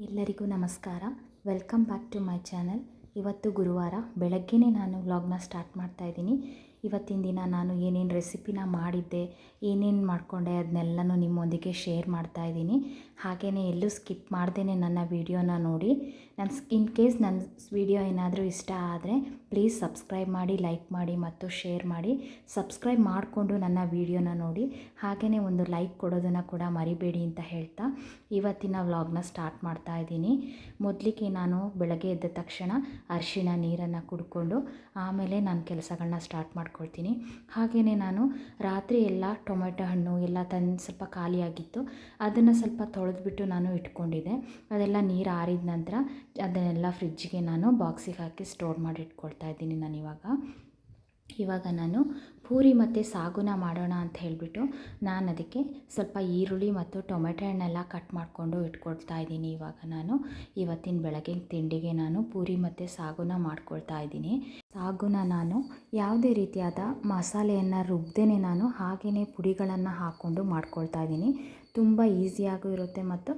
ಎಲ್ಲರಿಗೂ ನಮಸ್ಕಾರ. Welcome back to my channel. ಇವತ್ತು ಗುರುವಾರ ಬೆಳಗ್ಗೆನೇ ನಾನು ವ್ಲಾಗ್ನ ಸ್ಟಾರ್ಟ್ ಮಾಡ್ತಾ ಇದ್ದೀನಿ. ಇವತ್ತಿನ ದಿನ ನಾನು ಏನೇನು ರೆಸಿಪಿನ ಮಾಡಿದ್ದೆ, ಏನೇನು ಮಾಡಿಕೊಂಡೆ ಅದನ್ನೆಲ್ಲನೂ ನಿಮ್ಮೊಂದಿಗೆ ಶೇರ್ ಮಾಡ್ತಾ ಇದ್ದೀನಿ. ಹಾಗೆಯೇ ಎಲ್ಲೂ ಸ್ಕಿಪ್ ಮಾಡ್ದೇ ನನ್ನ ವೀಡಿಯೋನ ನೋಡಿ. ಇನ್ ಕೇಸ್ ನನ್ನ ವೀಡಿಯೋ ಏನಾದರೂ ಇಷ್ಟ ಆದರೆ ಪ್ಲೀಸ್ ಸಬ್ಸ್ಕ್ರೈಬ್ ಮಾಡಿ, ಲೈಕ್ ಮಾಡಿ ಮತ್ತು ಶೇರ್ ಮಾಡಿ. ಸಬ್ಸ್ಕ್ರೈಬ್ ಮಾಡಿಕೊಂಡು ನನ್ನ ವೀಡಿಯೋನ ನೋಡಿ, ಹಾಗೆಯೇ ಒಂದು ಲೈಕ್ ಕೊಡೋದನ್ನು ಕೂಡ ಮರಿಬೇಡಿ ಅಂತ ಹೇಳ್ತಾ ಇವತ್ತಿನ ವ್ಲಾಗ್ನ ಸ್ಟಾರ್ಟ್ ಮಾಡ್ತಾ ಇದ್ದೀನಿ. ಮೊದಲಿಗೆ ನಾನು ಬೆಳಗ್ಗೆ ಎದ್ದ ತಕ್ಷಣ ಅರಿಶಿಣ ನೀರನ್ನು ಕುಡ್ಕೊಂಡು ಆಮೇಲೆ ನಾನು ಕೆಲಸಗಳನ್ನ ಸ್ಟಾರ್ಟ್ ಮಾಡ್ಕೊಳ್ತೀನಿ. ಹಾಗೆಯೇ ನಾನು ರಾತ್ರಿ ಎಲ್ಲ ಟೊಮೆಟೊ ಹಣ್ಣು ಎಲ್ಲ ತಂದು ಸ್ವಲ್ಪ ಖಾಲಿಯಾಗಿತ್ತು, ಅದನ್ನು ಸ್ವಲ್ಪ ತೊಳೆದ್ಬಿಟ್ಟು ನಾನು ಇಟ್ಕೊಂಡಿದ್ದೆ. ಅದೆಲ್ಲ ನೀರು ಆರಿದ ನಂತರ ಅದನ್ನೆಲ್ಲ ಫ್ರಿಜ್ಜಿಗೆ ನಾನು ಬಾಕ್ಸಿಗೆ ಹಾಕಿ ಸ್ಟೋರ್ ಮಾಡಿ ಇಟ್ಕೊಳ್ತಾ ಇದ್ದೀನಿ. ಇವಾಗ ನಾನು ಪೂರಿ ಮತ್ತು ಸಾಗುನ ಮಾಡೋಣ ಅಂತ ಹೇಳಿಬಿಟ್ಟು ನಾನು ಅದಕ್ಕೆ ಸ್ವಲ್ಪ ಈರುಳ್ಳಿ ಮತ್ತು ಟೊಮೆಟೊ ಹಣ್ಣೆಲ್ಲ ಕಟ್ ಮಾಡಿಕೊಂಡು ಇಟ್ಕೊಳ್ತಾ ಇದ್ದೀನಿ. ಇವಾಗ ನಾನು ಇವತ್ತಿನ ಬೆಳಗ್ಗೆ ತಿಂಡಿಗೆ ನಾನು ಪೂರಿ ಮತ್ತು ಸಾಗುನ ಮಾಡ್ಕೊಳ್ತಾ ಇದ್ದೀನಿ. ಸಾಗುನ ನಾನು ಯಾವುದೇ ರೀತಿಯಾದ ಮಸಾಲೆಯನ್ನು ರುಬ್ಬದೇ ನಾನು ಹಾಗೆಯೇ ಪುಡಿಗಳನ್ನು ಹಾಕ್ಕೊಂಡು ಮಾಡ್ಕೊಳ್ತಾ ಇದ್ದೀನಿ. ತುಂಬ ಈಸಿಯಾಗೂ ಇರುತ್ತೆ ಮತ್ತು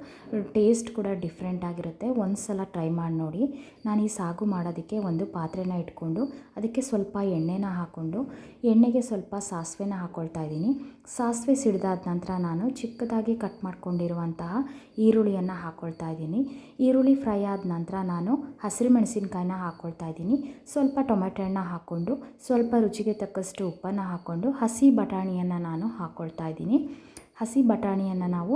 ಟೇಸ್ಟ್ ಕೂಡ ಡಿಫ್ರೆಂಟ್ ಆಗಿರುತ್ತೆ. ಒಂದು ಸಲ ಟ್ರೈ ಮಾಡಿ ನೋಡಿ. ನಾನು ಈ ಸಾಗು ಮಾಡೋದಕ್ಕೆ ಒಂದು ಪಾತ್ರೆನ ಇಟ್ಕೊಂಡು ಅದಕ್ಕೆ ಸ್ವಲ್ಪ ಎಣ್ಣೆನ ಹಾಕ್ಕೊಂಡು ಎಣ್ಣೆಗೆ ಸ್ವಲ್ಪ ಸಾಸಿವೆನ ಹಾಕ್ಕೊಳ್ತಾ ಇದ್ದೀನಿ. ಸಾಸಿವೆ ಸಿಡಿದಾದ ನಂತರ ನಾನು ಚಿಕ್ಕದಾಗಿ ಕಟ್ ಮಾಡ್ಕೊಂಡಿರುವಂತಹ ಈರುಳ್ಳಿಯನ್ನು ಹಾಕ್ಕೊಳ್ತಾ ಇದ್ದೀನಿ. ಈರುಳ್ಳಿ ಫ್ರೈ ಆದ ನಂತರ ನಾನು ಹಸಿರು ಮೆಣಸಿನ್ಕಾಯಿನ ಹಾಕ್ಕೊಳ್ತಾ ಇದ್ದೀನಿ. ಸ್ವಲ್ಪ ಟೊಮೆಟೊ ಹಣ್ಣು ಹಾಕ್ಕೊಂಡು ಸ್ವಲ್ಪ ರುಚಿಗೆ ತಕ್ಕಷ್ಟು ಉಪ್ಪನ್ನು ಹಾಕ್ಕೊಂಡು ಹಸಿ ಬಟಾಣಿಯನ್ನು ನಾನು ಹಾಕ್ಕೊಳ್ತಾ ಇದ್ದೀನಿ. ಹಸಿ ಬಟಾಣಿಯನ್ನು ನಾವು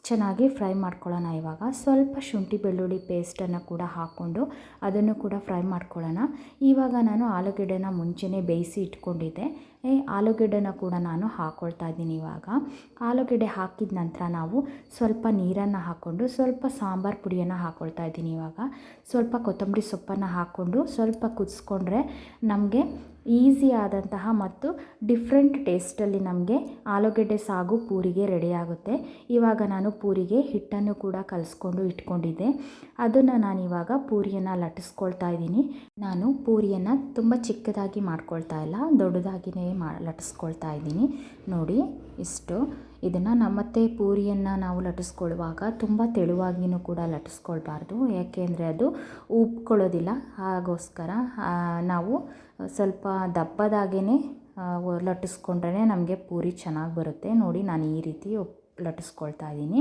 ಚೆನ್ನಾಗಿ ಫ್ರೈ ಮಾಡ್ಕೊಳ್ಳೋಣ. ಇವಾಗ ಸ್ವಲ್ಪ ಶುಂಠಿ ಬೆಳ್ಳುಳ್ಳಿ ಪೇಸ್ಟನ್ನು ಕೂಡ ಹಾಕ್ಕೊಂಡು ಅದನ್ನು ಕೂಡ ಫ್ರೈ ಮಾಡ್ಕೊಳ್ಳೋಣ. ಇವಾಗ ನಾನು ಆಲೂಗೆಡ್ಡೆನ ಮುಂಚೆನೇ ಬೇಯಿಸಿ ಇಟ್ಕೊಂಡಿದ್ದೆ. ಆಲೂಗೆಡ್ಡೆನ ಕೂಡ ನಾನು ಹಾಕ್ಕೊಳ್ತಾ ಇದ್ದೀನಿ. ಇವಾಗ ಆಲೂಗೆಡ್ಡೆ ಹಾಕಿದ ನಂತರ ನಾವು ಸ್ವಲ್ಪ ನೀರನ್ನು ಹಾಕ್ಕೊಂಡು ಸ್ವಲ್ಪ ಸಾಂಬಾರು ಪುಡಿಯನ್ನು ಹಾಕ್ಕೊಳ್ತಾ ಇದ್ದೀನಿ. ಇವಾಗ ಸ್ವಲ್ಪ ಕೊತ್ತಂಬರಿ ಸೊಪ್ಪನ್ನು ಹಾಕ್ಕೊಂಡು ಸ್ವಲ್ಪ ಕುದಿಸ್ಕೊಂಡ್ರೆ ನಮಗೆ ಈಸಿ ಆದಂತಹ ಮತ್ತು ಡಿಫ್ರೆಂಟ್ ಟೇಸ್ಟಲ್ಲಿ ನಮಗೆ ಆಲೂಗೆಡ್ಡೆ ಸಾಗು ಪೂರಿಗೆ ರೆಡಿಯಾಗುತ್ತೆ. ಇವಾಗ ನಾನು ಪೂರಿಗೆ ಹಿಟ್ಟನ್ನು ಕೂಡ ಕಲಿಸ್ಕೊಂಡು ಇಟ್ಕೊಂಡಿದ್ದೆ. ಅದನ್ನು ನಾನಿವಾಗ ಪೂರಿಯನ್ನು ಲಟ್ಟಿಸ್ಕೊಳ್ತಾ ಇದ್ದೀನಿ. ನಾನು ಪೂರಿಯನ್ನು ತುಂಬ ಚಿಕ್ಕದಾಗಿ ಮಾಡ್ಕೊಳ್ತಾ ಇಲ್ಲ, ದೊಡ್ಡದಾಗಿಯೇ ಲಟ್ಟಿಸ್ಕೊಳ್ತಾ ಇದ್ದೀನಿ. ನೋಡಿ ಇಷ್ಟು. ಇದನ್ನು ಮತ್ತೆ ಪೂರಿಯನ್ನು ನಾವು ಲಟ್ಟಿಸ್ಕೊಳ್ಳುವಾಗ ತುಂಬ ತೆಳುವಾಗಿಯೂ ಕೂಡ ಲಟ್ಟಿಸ್ಕೊಳ್ಬಾರ್ದು, ಯಾಕೆಂದರೆ ಅದು ಉಬ್ಕೊಳ್ಳೋದಿಲ್ಲ. ಹಾಗೋಸ್ಕರ ನಾವು ಸ್ವಲ್ಪ ದಪ್ಪದಾಗೇ ಲಟ್ಟಿಸ್ಕೊಂಡ್ರೆ ನಮಗೆ ಪೂರಿ ಚೆನ್ನಾಗಿ ಬರುತ್ತೆ. ನೋಡಿ ನಾನು ಈ ರೀತಿ ಲಟ್ಟಿಸ್ಕೊಳ್ತಾ ಇದ್ದೀನಿ.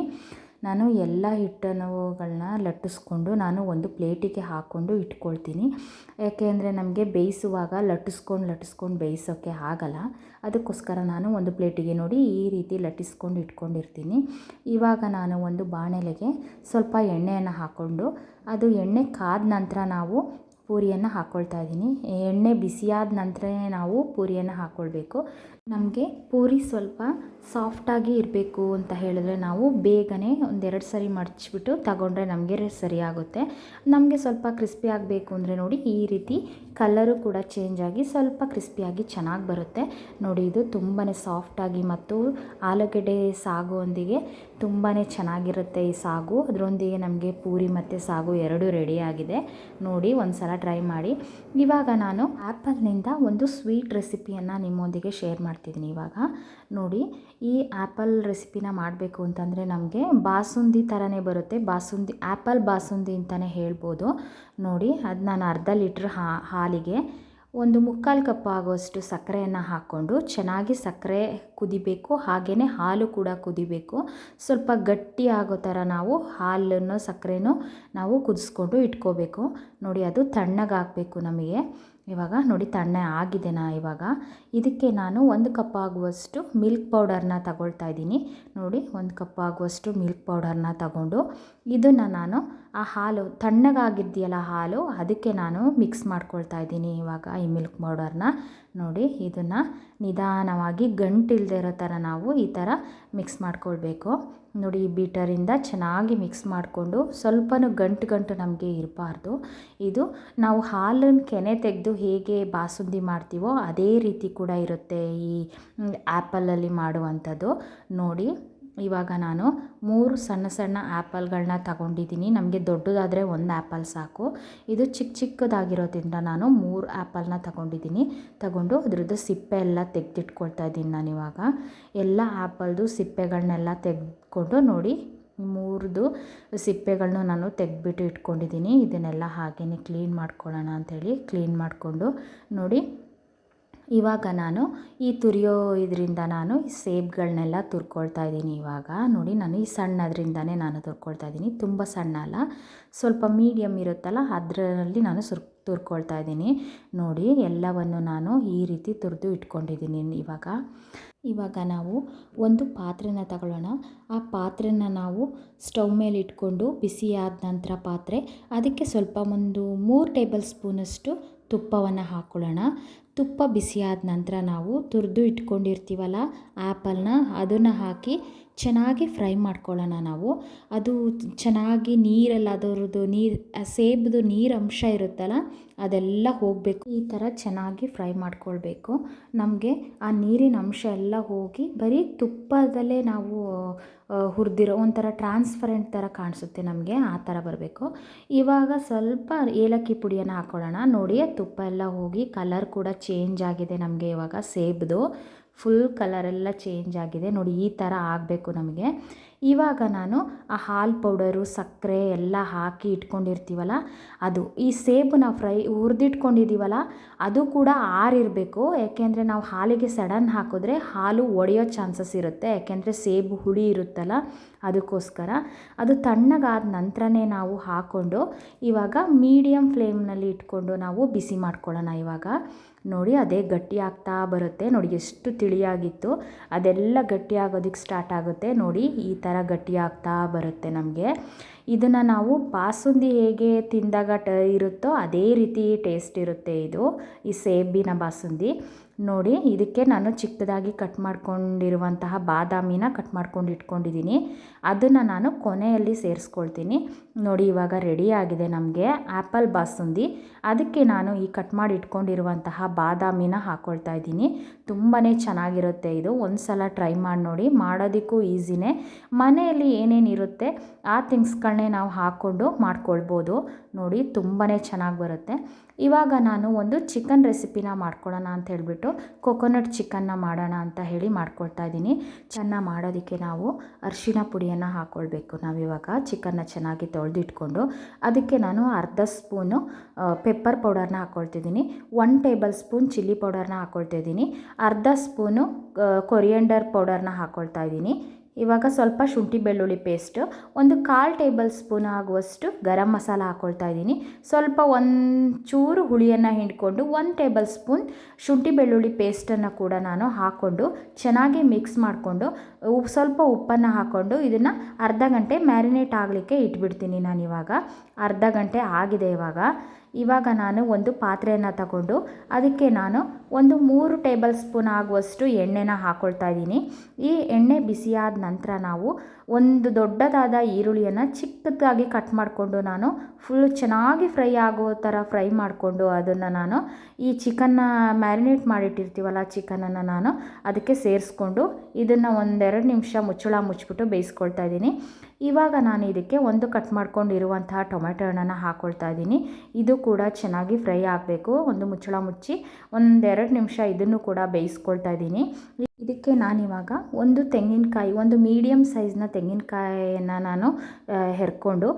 ನಾನು ಎಲ್ಲ ಹಿಟ್ಟನ್ನುಗಳನ್ನ ಲಟ್ಟಿಸ್ಕೊಂಡು ನಾನು ಒಂದು ಪ್ಲೇಟಿಗೆ ಹಾಕ್ಕೊಂಡು ಇಟ್ಕೊಳ್ತೀನಿ. ಯಾಕೆಂದರೆ ನಮಗೆ ಬೇಯಿಸುವಾಗ ಲಟ್ಟಿಸ್ಕೊಂಡು ಬೇಯಿಸೋಕ್ಕೆ ಆಗಲ್ಲ. ಅದಕ್ಕೋಸ್ಕರ ನಾನು ಒಂದು ಪ್ಲೇಟಿಗೆ ನೋಡಿ ಈ ರೀತಿ ಲಟ್ಟಿಸ್ಕೊಂಡು ಇಟ್ಕೊಂಡಿರ್ತೀನಿ. ಇವಾಗ ನಾನು ಒಂದು ಬಾಣಲೆಗೆ ಸ್ವಲ್ಪ ಎಣ್ಣೆಯನ್ನು ಹಾಕ್ಕೊಂಡು ಅದು ಎಣ್ಣೆ ಕಾದ ನಂತರ ನಾವು ಪೂರಿಯನ್ನು ಹಾಕ್ಕೊಳ್ತಾ ಇದ್ದೀನಿ. ಎಣ್ಣೆ ಬಿಸಿಯಾದ ನಂತರನೇ ನಾವು ಪೂರಿಯನ್ನು ಹಾಕ್ಕೊಳ್ಬೇಕು. ನಮಗೆ ಪೂರಿ ಸ್ವಲ್ಪ ಸಾಫ್ಟಾಗಿ ಇರಬೇಕು ಅಂತ ಹೇಳಿದ್ರೆ ನಾವು ಬೇಗನೆ ಒಂದೆರಡು ಸರಿ ಮಡಚಿಬಿಟ್ಟು ತಗೊಂಡ್ರೆ ನಮಗೆ ಸರಿಯಾಗುತ್ತೆ. ನಮಗೆ ಸ್ವಲ್ಪ ಕ್ರಿಸ್ಪಿ ಆಗಬೇಕು ಅಂದರೆ ನೋಡಿ ಈ ರೀತಿ ಕಲರು ಕೂಡ ಚೇಂಜ್ ಆಗಿ ಸ್ವಲ್ಪ ಕ್ರಿಸ್ಪಿಯಾಗಿ ಚೆನ್ನಾಗಿ ಬರುತ್ತೆ. ನೋಡಿ ಇದು ತುಂಬಾ ಸಾಫ್ಟಾಗಿ ಮತ್ತು ಆಲೂಗೆಡ್ಡೆ ಸಾಗುವೊಂದಿಗೆ ತುಂಬಾ ಚೆನ್ನಾಗಿರುತ್ತೆ ಈ ಸಾಗು. ಅದರೊಂದಿಗೆ ನಮಗೆ ಪೂರಿ ಮತ್ತು ಸಾಗು ಎರಡೂ ರೆಡಿಯಾಗಿದೆ. ನೋಡಿ ಒಂದು ಸಲ ಟ್ರೈ ಮಾಡಿ. ಇವಾಗ ನಾನು ಆ್ಯಪಲ್ನಿಂದ ಒಂದು ಸ್ವೀಟ್ ರೆಸಿಪಿಯನ್ನು ನಿಮ್ಮೊಂದಿಗೆ ಶೇರ್ ಮಾಡ್ತಿದ್ದೀನಿ. ಇವಾಗ ನೋಡಿ ಈ ಆ್ಯಪಲ್ ರೆಸಿಪಿನ ಮಾಡಬೇಕು ಅಂತಂದರೆ ನಮಗೆ ಬಾಸುಂದಿ ಥರನೇ ಬರುತ್ತೆ. ಆ್ಯಪಲ್ ಬಾಸುಂದಿ ಅಂತಲೇ ಹೇಳ್ಬೋದು. ನೋಡಿ ಅದು ನಾನು ಅರ್ಧ ಲೀಟ್ರ್ ಹಾಲಿಗೆ ಒಂದು 3/4 ಕಪ್ ಆಗುವಷ್ಟು ಸಕ್ಕರೆಯನ್ನು ಹಾಕ್ಕೊಂಡು ಚೆನ್ನಾಗಿ ಸಕ್ಕರೆ ಕುದಿಬೇಕು. ಹಾಗೆಯೇ ಹಾಲು ಕೂಡ ಕುದಿಬೇಕು. ಸ್ವಲ್ಪ ಗಟ್ಟಿ ಆಗೋ ಥರ ನಾವು ಹಾಲನ್ನು ಸಕ್ಕರೆನೂ ನಾವು ಕುದಿಸ್ಕೊಂಡು ಇಟ್ಕೋಬೇಕು. ನೋಡಿ ಅದು ತಣ್ಣಗಾಗಬೇಕು ನಮಗೆ. ಇವಾಗ ನೋಡಿ ತಣ್ಣೆ ಆಗಿದೆ. ಇವಾಗ ಇದಕ್ಕೆ ನಾನು 1 ಕಪ್ ಆಗುವಷ್ಟು ಮಿಲ್ಕ್ ಪೌಡರ್ನ ತಗೊಳ್ತಾ ಇದ್ದೀನಿ. ನೋಡಿ 1 ಕಪ್ ಆಗುವಷ್ಟು ಮಿಲ್ಕ್ ಪೌಡರ್ನ ತಗೊಂಡು ಇದನ್ನು ನಾನು ಆ ಹಾಲು ತಣ್ಣಗಾಗಿದೆಯಲ್ಲ ಹಾಲು ಅದಕ್ಕೆ ನಾನು ಮಿಕ್ಸ್ ಮಾಡ್ಕೊಳ್ತಾ ಇದ್ದೀನಿ. ಇವಾಗ ಈ ಮಿಲ್ಕ್ ಪೌಡರ್ನ ನೋಡಿ ಇದನ್ನು ನಿಧಾನವಾಗಿ ಗಂಟಿಲ್ಲದೆ ಇರೋ ಥರ ನಾವು ಈ ಥರ ಮಿಕ್ಸ್ ಮಾಡ್ಕೊಳ್ಬೇಕು. ನೋಡಿ ಈ ಬೀಟರಿಂದ ಚೆನ್ನಾಗಿ ಮಿಕ್ಸ್ ಮಾಡಿಕೊಂಡು ಸ್ವಲ್ಪನೂ ಗಂಟು ನಮಗೆ ಇರಬಾರ್ದು. ಇದು ನಾವು ಹಾಲನ್ನು ಕೆನೆ ತೆಗೆದು ಹೇಗೆ ಬಾಸುಂದಿ ಮಾಡ್ತೀವೋ ಅದೇ ರೀತಿ ಕೂಡ ಇರುತ್ತೆ ಈ ಆ್ಯಪಲಲ್ಲಿ ಮಾಡುವಂಥದ್ದು. ನೋಡಿ ಇವಾಗ ನಾನು 3 ಸಣ್ಣ ಸಣ್ಣ ಆ್ಯಪಲ್ಗಳನ್ನ ತಗೊಂಡಿದ್ದೀನಿ. ನಮಗೆ ದೊಡ್ಡದಾದರೆ 1 ಆ್ಯಪಲ್ ಸಾಕು. ಇದು ಚಿಕ್ಕದಾಗಿರೋದ್ರಿಂದ ನಾನು 3 ಆ್ಯಪಲ್ನ ತಗೊಂಡು ಅದರದ್ದು ಸಿಪ್ಪೆ ಎಲ್ಲ ತೆಗೆದಿಟ್ಕೊಳ್ತಾ ಇದ್ದೀನಿ. ನಾನಿವಾಗ ಎಲ್ಲ ಆ್ಯಪಲ್ದು ಸಿಪ್ಪೆಗಳನ್ನೆಲ್ಲ ತೆಗೆದುಕೊಂಡು ನೋಡಿ ಮೂರ್ದು ಸಿಪ್ಪೆಗಳನ್ನೂ ನಾನು ತೆಗೆದ್ಬಿಟ್ಟು ಇಟ್ಕೊಂಡಿದ್ದೀನಿ. ಇದನ್ನೆಲ್ಲ ಹಾಗೆಯೇ ಕ್ಲೀನ್ ಮಾಡ್ಕೊಳ್ಳೋಣ ಅಂಥೇಳಿ ಕ್ಲೀನ್ ಮಾಡಿಕೊಂಡು ನೋಡಿ, ಇವಾಗ ನಾನು ಈ ತುರಿಯೋ ಇದರಿಂದ ನಾನು ಈ ಸೇಬ್ಗಳನ್ನೆಲ್ಲ ತುರ್ಕೊಳ್ತಾ ಇದ್ದೀನಿ. ಇವಾಗ ನೋಡಿ, ನಾನು ಈ ಸಣ್ಣದ್ರಿಂದನೇ ನಾನು ತುರ್ಕೊಳ್ತಾ ಇದ್ದೀನಿ. ತುಂಬ ಸಣ್ಣ ಅಲ್ಲ, ಸ್ವಲ್ಪ ಮೀಡಿಯಮ್ ಇರುತ್ತಲ್ಲ ಅದರಲ್ಲಿ ನಾನು ತುರ್ಕೊಳ್ತಾ ಇದ್ದೀನಿ. ನೋಡಿ, ಎಲ್ಲವನ್ನು ನಾನು ಈ ರೀತಿ ತುರಿದು ಇಟ್ಕೊಂಡಿದ್ದೀನಿ. ಇವಾಗ ನಾವು ಒಂದು ಪಾತ್ರೆನ ತಗೊಳ್ಳೋಣ. ಆ ಪಾತ್ರೆನ ನಾವು ಸ್ಟವ್ ಮೇಲೆ ಇಟ್ಕೊಂಡು ಬಿಸಿಯಾದ ನಂತರ ಪಾತ್ರೆ, ಅದಕ್ಕೆ ಸ್ವಲ್ಪ ಒಂದು 3 ಟೇಬಲ್ ಸ್ಪೂನಷ್ಟು ತುಪ್ಪವನ್ನು ಹಾಕ್ಕೊಳ್ಳೋಣ. ತುಪ್ಪ ಬಿಸಿಯಾದ ನಂತರ ನಾವು ತುರಿದು ಇಟ್ಕೊಂಡಿರ್ತೀವಲ್ಲ ಆ್ಯಪಲ್ನ, ಅದನ್ನು ಹಾಕಿ ಚೆನ್ನಾಗಿ ಫ್ರೈ ಮಾಡ್ಕೊಳ್ಳೋಣ. ನಾವು ಅದು ಚೆನ್ನಾಗಿ ನೀರೆಲ್ಲ ಅದರದ್ದು ಸೇಬ್ದು ನೀರು ಅಂಶ ಇರುತ್ತಲ್ಲ ಅದೆಲ್ಲ ಹೋಗಬೇಕು. ಈ ಥರ ಚೆನ್ನಾಗಿ ಫ್ರೈ ಮಾಡ್ಕೊಳ್ಬೇಕು. ನಮಗೆ ಆ ನೀರಿನ ಅಂಶ ಎಲ್ಲ ಹೋಗಿ ಬರೀ ತುಪ್ಪದಲ್ಲೇ ನಾವು ಹುರಿದಿರೋ ಒಂಥರ ಟ್ರಾನ್ಸ್ಪರೆಂಟ್ ಥರ ಕಾಣಿಸುತ್ತೆ ನಮಗೆ, ಆ ಥರ ಬರಬೇಕು. ಇವಾಗ ಸ್ವಲ್ಪ ಏಲಕ್ಕಿ ಪುಡಿಯನ್ನು ಹಾಕ್ಕೊಳ್ಳೋಣ. ನೋಡಿ, ತುಪ್ಪ ಎಲ್ಲ ಹೋಗಿ ಕಲರ್ ಕೂಡ ಚೇಂಜ್ ಆಗಿದೆ ನಮಗೆ. ಇವಾಗ ಸೇಬ್ದು ಫುಲ್ ಕಲರೆಲ್ಲ ಚೇಂಜ್ ಆಗಿದೆ ನೋಡಿ, ಈ ಥರ ಆಗಬೇಕು ನಮಗೆ. ಇವಾಗ ನಾನು ಆ ಹಾಲು ಪೌಡರು, ಸಕ್ಕರೆ ಎಲ್ಲ ಹಾಕಿ ಇಟ್ಕೊಂಡಿರ್ತೀವಲ್ಲ ಅದು, ಈ ಸೇಬು ನಾವು ಹುರಿದಿಟ್ಕೊಂಡಿದ್ದೀವಲ್ಲ ಅದು ಕೂಡ ಆರಿರಬೇಕು. ಯಾಕೆಂದರೆ ನಾವು ಹಾಲಿಗೆ ಸಡನ್ ಹಾಕಿದ್ರೆ ಹಾಲು ಒಡೆಯೋ ಚಾನ್ಸಸ್ ಇರುತ್ತೆ. ಯಾಕೆಂದರೆ ಸೇಬು ಹುಳಿ ಇರುತ್ತಲ್ಲ, ಅದಕ್ಕೋಸ್ಕರ ಅದು ತಣ್ಣಗಾದ ನಂತರನೇ ನಾವು ಹಾಕ್ಕೊಂಡು ಇವಾಗ ಮೀಡಿಯಮ್ ಫ್ಲೇಮ್ನಲ್ಲಿ ಇಟ್ಕೊಂಡು ನಾವು ಬಿಸಿ ಮಾಡ್ಕೊಳ್ಳೋಣ. ಇವಾಗ ನೋಡಿ, ಅದೇ ಗಟ್ಟಿ ಆಗ್ತಾ ಬರುತ್ತೆ. ನೋಡಿ, ಎಷ್ಟು ತಿಳಿಯಾಗಿತ್ತು ಅದೆಲ್ಲ ಗಟ್ಟಿ ಆಗೋದಕ್ಕೆ ಸ್ಟಾರ್ಟ್ ಆಗುತ್ತೆ. ನೋಡಿ, ಈ ಥರ ಗಟ್ಟಿ ಆಗ್ತಾ ಬರುತ್ತೆ ನಮಗೆ. ಇದನ್ನು ನಾವು ಬಾಸುಂದಿ ಹೇಗೆ ತಿಂದಾಗ ಇರುತ್ತೋ ಅದೇ ರೀತಿ ಟೇಸ್ಟ್ ಇರುತ್ತೆ ಇದು, ಈ ಸೇಬಿನ ಬಾಸುಂದಿ. ನೋಡಿ, ಇದಕ್ಕೆ ನಾನು ಚಿಕ್ಕದಾಗಿ ಕಟ್ ಮಾಡ್ಕೊಂಡಿರುವಂತಹ ಬಾದಾಮಿನ ಕಟ್ ಮಾಡ್ಕೊಂಡು ಇಟ್ಕೊಂಡಿದ್ದೀನಿ. ಅದನ್ನು ನಾನು ಕೊನೆಯಲ್ಲಿ ಸೇರಿಸ್ಕೊಳ್ತೀನಿ. ನೋಡಿ, ಇವಾಗ ರೆಡಿ ಆಗಿದೆ ನಮಗೆ ಆ್ಯಪಲ್ ಬಾಸುಂದಿ. ಅದಕ್ಕೆ ನಾನು ಈ ಕಟ್ ಮಾಡಿ ಇಟ್ಕೊಂಡಿರುವಂತಹ ಬಾದಾಮಿನ ಹಾಕ್ಕೊಳ್ತಾ ಇದ್ದೀನಿ. ತುಂಬಾ ಚೆನ್ನಾಗಿರುತ್ತೆ ಇದು. ಒಂದು ಸಲ ಟ್ರೈ ಮಾಡಿ ನೋಡಿ, ಮಾಡೋದಕ್ಕೂ ಈಸಿನೇ. ಮನೆಯಲ್ಲಿ ಏನೇನಿರುತ್ತೆ ಆ ಥಿಂಗ್ಸ್ಗಳನ್ನೇ ನಾವು ಹಾಕ್ಕೊಂಡು ಮಾಡ್ಕೊಳ್ಬೋದು. ನೋಡಿ, ತುಂಬಾ ಚೆನ್ನಾಗಿ ಬರುತ್ತೆ. ಇವಾಗ ನಾನು ಒಂದು ಚಿಕನ್ ರೆಸಿಪಿನ ಮಾಡ್ಕೊಳ್ಳೋಣ ಅಂತ ಹೇಳಿಬಿಟ್ಟು ಕೊಕೊನಟ್ ಚಿಕನ್ನ ಮಾಡೋಣ ಅಂತ ಹೇಳಿ ಮಾಡ್ಕೊಳ್ತಾ ಇದ್ದೀನಿ. ಚೆನ್ನಾಗಿ ಮಾಡೋದಕ್ಕೆ ನಾವು ಅರಿಶಿಣ ಪುಡಿಯನ್ನು ಹಾಕ್ಕೊಳ್ಬೇಕು. ನಾವಿವಾಗ ಚಿಕನ್ನ ಚೆನ್ನಾಗಿ ತೊಳೆದಿಟ್ಕೊಂಡು ಅದಕ್ಕೆ ನಾನು ಅರ್ಧ ಸ್ಪೂನು ಪೆಪ್ಪರ್ ಪೌಡರ್ನ ಹಾಕ್ಕೊಳ್ತಿದ್ದೀನಿ, 1 ಟೇಬಲ್ ಸ್ಪೂನ್ ಚಿಲ್ಲಿ ಪೌಡರ್ನ ಹಾಕ್ಕೊಳ್ತಾ ಇದ್ದೀನಿ, ಅರ್ಧ ಸ್ಪೂನು ಕೊರಿಯಂಡರ್ ಪೌಡರ್ನ ಹಾಕ್ಕೊಳ್ತಾ ಇದ್ದೀನಿ. ಇವಾಗ ಸ್ವಲ್ಪ ಶುಂಠಿ ಬೆಳ್ಳುಳ್ಳಿ ಪೇಸ್ಟ್, ಒಂದು 1/4 ಟೇಬಲ್ ಸ್ಪೂನ್ ಆಗುವಷ್ಟು ಗರಂ ಮಸಾಲ ಹಾಕ್ಕೊಳ್ತಾ ಇದ್ದೀನಿ. ಸ್ವಲ್ಪ ಒಂಚೂರು ಹುಳಿಯನ್ನು ಹಿಂಡ್ಕೊಂಡು 1 ಟೇಬಲ್ ಸ್ಪೂನ್ ಶುಂಠಿ ಬೆಳ್ಳುಳ್ಳಿ ಪೇಸ್ಟನ್ನು ಕೂಡ ನಾನು ಹಾಕ್ಕೊಂಡು ಚೆನ್ನಾಗಿ ಮಿಕ್ಸ್ ಮಾಡಿಕೊಂಡು ಸ್ವಲ್ಪ ಉಪ್ಪನ್ನು ಹಾಕ್ಕೊಂಡು ಇದನ್ನು ಅರ್ಧ ಗಂಟೆ ಮ್ಯಾರಿನೇಟ್ ಆಗಲಿಕ್ಕೆ ಇಟ್ಬಿಡ್ತೀನಿ. ನಾನಿವಾಗ ಅರ್ಧ ಗಂಟೆ ಆಗಿದೆ. ಇವಾಗ ನಾನು ಒಂದು ಪಾತ್ರೆಯನ್ನು ತಗೊಂಡು ಅದಕ್ಕೆ ನಾನು ಒಂದು 3 ಟೇಬಲ್ ಸ್ಪೂನ್ ಆಗುವಷ್ಟು ಎಣ್ಣೆನ ಹಾಕ್ಕೊಳ್ತಾ ಇದ್ದೀನಿ. ಈ ಎಣ್ಣೆ ಬಿಸಿಯಾದ ನಂತರ ನಾವು ಒಂದು ದೊಡ್ಡದಾದ ಈರುಳ್ಳಿಯನ್ನು ಚಿಕ್ಕದಾಗಿ ಕಟ್ ಮಾಡಿಕೊಂಡು ನಾನು ಫುಲ್ ಚೆನ್ನಾಗಿ ಫ್ರೈ ಆಗೋ ಥರ ಫ್ರೈ ಮಾಡಿಕೊಂಡು ಅದನ್ನು ನಾನು ಈ ಚಿಕನ್ನ ಮ್ಯಾರಿನೇಟ್ ಮಾಡಿಟ್ಟಿರ್ತೀವಲ್ಲ ಚಿಕನನ್ನು ನಾನು ಅದಕ್ಕೆ ಸೇರಿಸ್ಕೊಂಡು ಇದನ್ನು 1-2 ನಿಮಿಷ ಮುಚ್ಚಳ ಮುಚ್ಚಿಬಿಟ್ಟು ಬೇಯಿಸ್ಕೊಳ್ತಾ ಇದ್ದೀನಿ. ಇವಾಗ ನಾನು ಇದಕ್ಕೆ ಒಂದು ಕಟ್ ಮಾಡ್ಕೊಂಡಿರುವಂತಹ ಟೊಮೆಟೊ ಹಣ್ಣನ್ನು ಹಾಕ್ಕೊಳ್ತಾ ಇದ್ದೀನಿ. ಇದು ಕೂಡ ಚೆನ್ನಾಗಿ ಫ್ರೈ ಆಗಬೇಕು. ಒಂದು ಮುಚ್ಚಳ ಮುಚ್ಚಿ 1-2 ನಿಮಿಷ ಇದನ್ನು ಕೂಡ ಬೇಯಿಸ್ಕೊಳ್ತಾ ಇದ್ದೀನಿ. ಇದಕ್ಕೆ ನಾನಿವಾಗ ಒಂದು ತೆಂಗಿನಕಾಯಿ, ಒಂದು ಮೀಡಿಯಮ್ ಸೈಜ್ನ ತೆಂಗಿನಕಾಯಿಯನ್ನು ನಾನು ಹೆರ್ಕೊಂಡು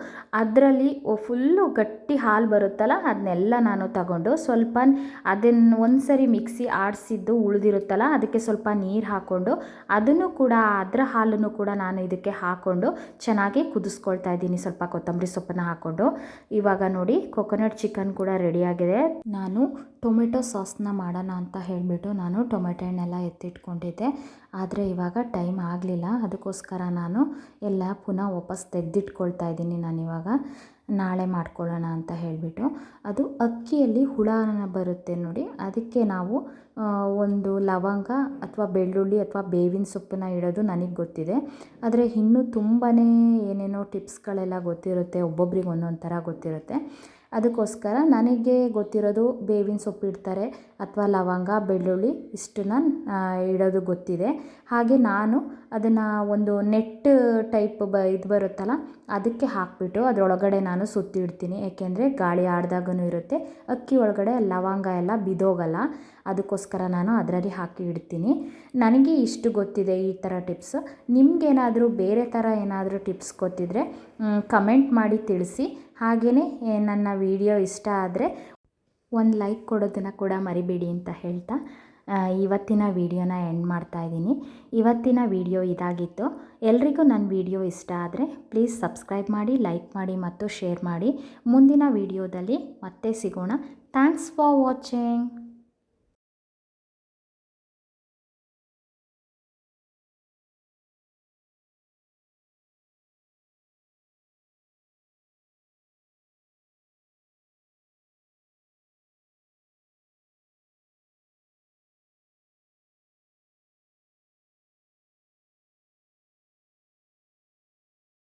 ಅದರಲ್ಲಿ ಫುಲ್ಲು ಗಟ್ಟಿ ಹಾಲು ಬರುತ್ತಲ್ಲ ಅದನ್ನೆಲ್ಲ ನಾನು ತಗೊಂಡು ಸ್ವಲ್ಪ ಅದನ್ನು ಒಂದು ಸರಿ ಮಿಕ್ಸಿ ಆಡಿಸಿದ್ದು ಉಳಿದಿರುತ್ತಲ್ಲ ಅದಕ್ಕೆ ಸ್ವಲ್ಪ ನೀರು ಹಾಕ್ಕೊಂಡು ಅದನ್ನು ಕೂಡ ಅದರ ಹಾಲನ್ನು ಕೂಡ ನಾನು ಇದಕ್ಕೆ ಹಾಕ್ಕೊಂಡು ಚೆನ್ನಾಗಿ ಕುದಿಸ್ಕೊಳ್ತಾ ಇದ್ದೀನಿ, ಸ್ವಲ್ಪ ಕೊತ್ತಂಬರಿ ಸೊಪ್ಪನ್ನು ಹಾಕ್ಕೊಂಡು. ಇವಾಗ ನೋಡಿ, ಕೊಕೊನಟ್ ಚಿಕನ್ ಕೂಡ ರೆಡಿಯಾಗಿದೆ. ನಾನು ಟೊಮೆಟೊ ಸಾಸ್ನ ಮಾಡೋಣ ಅಂತ ಹೇಳಿಬಿಟ್ಟು ನಾನು ಟೊಮೆಟೊ ಹಣ್ಣೆಲ್ಲ ಎತ್ತಿಟ್ಕೊಂಡಿದ್ದೆ. ಆದರೆ ಇವಾಗ ಟೈಮ್ ಆಗಲಿಲ್ಲ, ಅದಕ್ಕೋಸ್ಕರ ನಾನು ಎಲ್ಲ ಪುನಃ ವಾಪಸ್ ತೆಗೆದಿಟ್ಕೊಳ್ತಾ ಇದ್ದೀನಿ. ನಾನಿವಾಗ ನಾಳೆ ಮಾಡ್ಕೊಳ್ಳೋಣ ಅಂತ ಹೇಳಿಬಿಟ್ಟು. ಅದು ಅಕ್ಕಿಯಲ್ಲಿ ಹುಳ ಬರುತ್ತೆ ನೋಡಿ, ಅದಕ್ಕೆ ನಾವು ಒಂದು ಲವಂಗ ಅಥವಾ ಬೆಳ್ಳುಳ್ಳಿ ಅಥವಾ ಬೇವಿನ ಸೊಪ್ಪನ್ನ ಇಡೋದು ನನಗೆ ಗೊತ್ತಿದೆ. ಆದರೆ ಇನ್ನೂ ತುಂಬಾ ಏನೇನೋ ಟಿಪ್ಸ್ಗಳೆಲ್ಲ ಗೊತ್ತಿರುತ್ತೆ, ಒಬ್ಬೊಬ್ರಿಗೆ ಒಂದೊಂದು ಥರ ಗೊತ್ತಿರುತ್ತೆ. ಅದಕ್ಕೋಸ್ಕರ ನನಗೆ ಗೊತ್ತಿರೋದು ಬೇವಿನ ಸೊಪ್ಪು ಇಡ್ತಾರೆ ಅಥವಾ ಲವಂಗ ಬೆಳ್ಳುಳ್ಳಿ ಇಷ್ಟನ್ನ ಇಡೋದು ಗೊತ್ತಿದೆ. ಹಾಗೆ ನಾನು ಅದನ್ನು ಒಂದು ನೆಟ್ ಟೈಪ್ ಇದು ಬರುತ್ತಲ್ಲ ಅದಕ್ಕೆ ಹಾಕಿಬಿಟ್ಟು ಅದರೊಳಗಡೆ ನಾನು ಸುತ್ತಿಡ್ತೀನಿ. ಏಕೆಂದರೆ ಗಾಳಿ ಆಡ್ದಾಗೂ ಇರುತ್ತೆ, ಅಕ್ಕಿ ಒಳಗಡೆ ಲವಂಗ ಎಲ್ಲ ಬಿದೋಗಲ್ಲ. ಅದಕ್ಕೋಸ್ಕರ ನಾನು ಅದರಲ್ಲಿ ಹಾಕಿ ಇಡ್ತೀನಿ. ನನಗೆ ಇಷ್ಟು ಗೊತ್ತಿದೆ ಈ ಥರ ಟಿಪ್ಸ್. ನಿಮಗೇನಾದರೂ ಬೇರೆ ಥರ ಏನಾದರೂ ಟಿಪ್ಸ್ ಗೊತ್ತಿದ್ದರೆ ಕಮೆಂಟ್ ಮಾಡಿ ತಿಳಿಸಿ. ಹಾಗೆಯೇ ನನ್ನ ವಿಡಿಯೋ ಇಷ್ಟ ಆದರೆ ಒಂದು ಲೈಕ್ ಕೊಡೋದನ್ನು ಕೂಡ ಮರಿಬೇಡಿ ಅಂತ ಹೇಳ್ತಾ ಇವತ್ತಿನ ವಿಡಿಯೋನ ಎಂಡ್ ಮಾಡ್ತಾಯಿದ್ದೀನಿ. ಇವತ್ತಿನ ವಿಡಿಯೋ ಇದಾಗಿತ್ತು. ಎಲ್ರಿಗೂ ನನ್ನ ವಿಡಿಯೋ ಇಷ್ಟ ಆದರೆ ಪ್ಲೀಸ್ ಸಬ್ಸ್ಕ್ರೈಬ್ ಮಾಡಿ, ಲೈಕ್ ಮಾಡಿ ಮತ್ತು ಶೇರ್ ಮಾಡಿ. ಮುಂದಿನ ವಿಡಿಯೋದಲ್ಲಿ ಮತ್ತೆ ಸಿಗೋಣ. Thanks for watching.